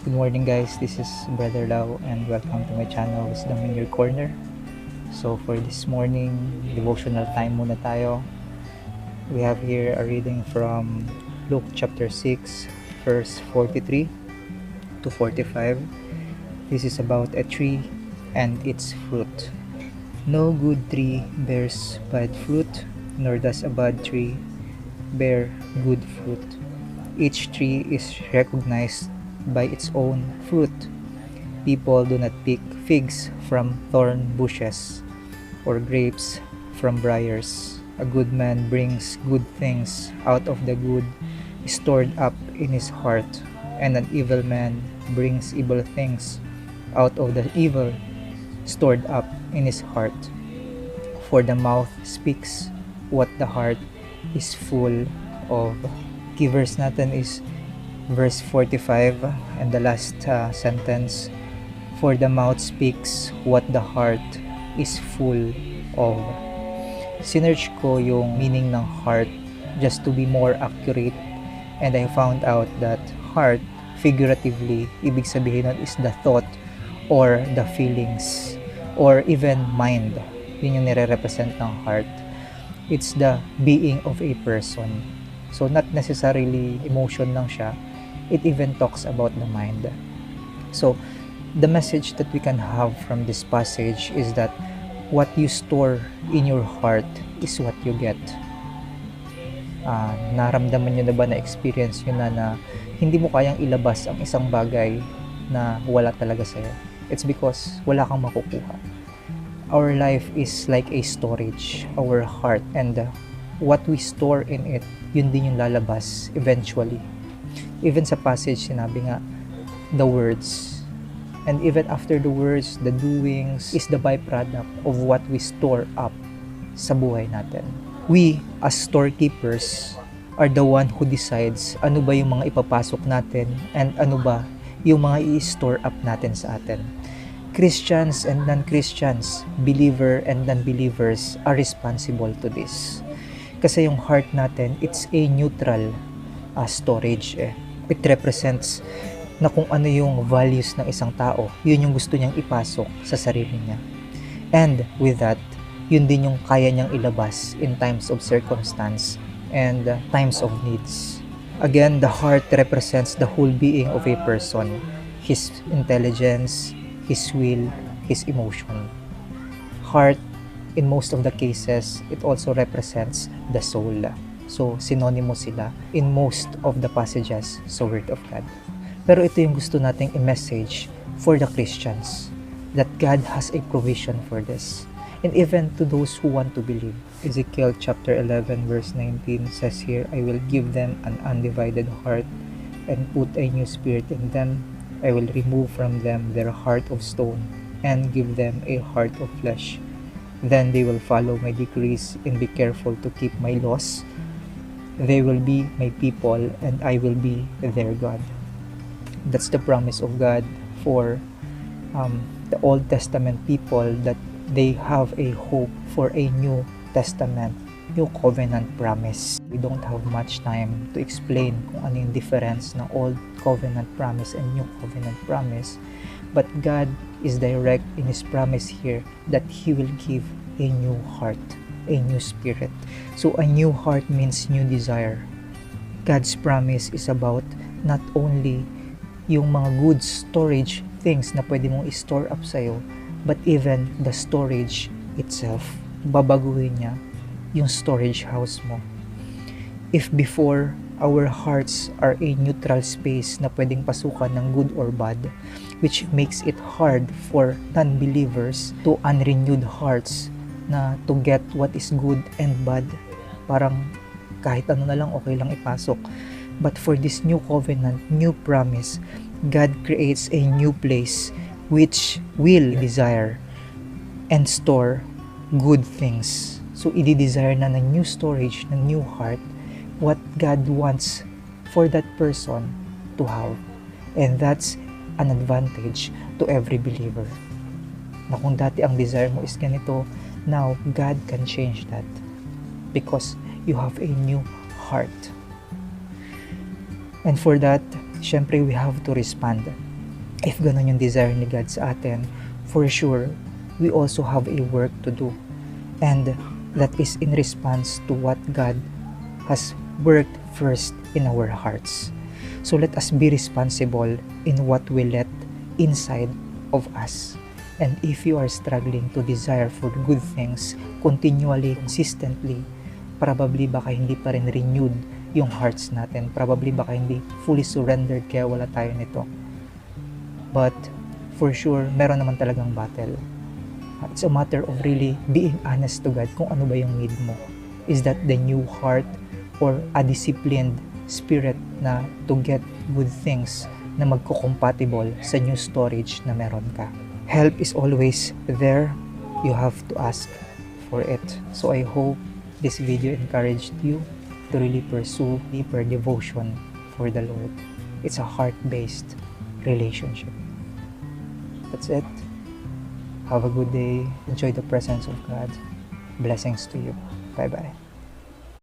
Good morning guys, this is Brother Lau and welcome to my channel, Wisdom in Your Corner. So for this morning, devotional time muna tayo. We have here a reading from Luke chapter 6, verse 43 to 45. This is about a tree and its fruit. No good tree bears bad fruit, nor does a bad tree bear good fruit. Each tree is recognized by its own fruit. People do not pick figs from thorn bushes or grapes from briers. A good man brings good things out of the good stored up in his heart, and an evil man brings evil things out of the evil stored up in his heart. For the mouth speaks what the heart is full of. Key verse natin is verse 45 and the last sentence. For the mouth speaks what the heart is full of. Sinearch ko yung meaning ng heart just to be more accurate, and I found out that heart, figuratively, ibig sabihin nun is the thought or the feelings or even mind. Yun yung nire-represent ng heart. It's the being of a person. So not necessarily emotion lang siya. It even talks about the mind. So the message that we can have from this passage is that what you store in your heart is what you get. Naramdaman nyo na ba, na-experience nyo na hindi mo kayang ilabas ang isang bagay na wala talaga sa'yo? It's because wala kang makukuha. Our life is like a storage, our heart, and what we store in it, yun din yung lalabas eventually. Even sa passage, sinabi nga, the words. And even after the words, the doings is the byproduct of what we store up sa buhay natin. We, as storekeepers, are the one who decides ano ba yung mga ipapasok natin and ano ba yung mga i-store up natin sa atin. Christians and non-Christians, believer and non-believers are responsible to this. Kasi yung heart natin, it's a neutral storage. It represents na kung ano yung values ng isang tao, yun yung gusto niyang ipasok sa sarili niya. And with that, yun din yung kaya niyang ilabas in times of circumstance and times of needs. Again, the heart represents the whole being of a person, his intelligence, his will, his emotion. Heart, in most of the cases, it also represents the soul. So, synonymous sila in most of the passages sa Word of God. Pero ito yung gusto nating i-message for the Christians, that God has a provision for this. And even to those who want to believe. Ezekiel chapter 11 verse 19 says here, I will give them an undivided heart and put a new spirit in them. I will remove from them their heart of stone and give them a heart of flesh. Then they will follow my decrees and be careful to keep my laws. They will be my people and I will be their God. That's the promise of God for the Old Testament people, that they have a hope for a New Testament, New Covenant promise. We don't have much time to explain kung ano yung difference ng Old Covenant promise and New Covenant promise. But God is direct in His promise here that He will give a new heart, a new spirit. So a new heart means new desire. God's promise is about not only yung mga good storage things na pwede mong i-store up sa'yo, but even the storage itself. Babaguhin niya yung storage house mo. If before, our hearts are a neutral space na pwedeng pasukan ng good or bad, which makes it hard for non-believers to unrenewed hearts na to get what is good and bad. Parang kahit ano na lang, okay lang ipasok. But for this new covenant, new promise, God creates a new place which will desire and store good things. So, i-desire na ng new storage, ng new heart, what God wants for that person to have. And that's an advantage to every believer. Na kung dati ang desire mo is ganito, now God can change that because you have a new heart. And for that, syempre we have to respond. If ganun yung desire ni God sa atin, for sure, we also have a work to do. And that is in response to what God has worked first in our hearts. So let us be responsible in what we let inside of us. And if you are struggling to desire for good things continually, consistently, probably baka hindi pa rin renewed yung hearts natin. Probably baka hindi fully surrendered kaya wala tayo nito. But for sure, meron naman talagang battle. It's a matter of really being honest to God kung ano ba yung need mo. Is that the new heart or a disciplined spirit na to get good things na magko-compatible sa new storage na meron ka? Help is always there. You have to ask for it. So I hope this video encouraged you to really pursue deeper devotion for the Lord. It's a heart-based relationship. That's it. Have a good day. Enjoy the presence of God. Blessings to you. Bye-bye.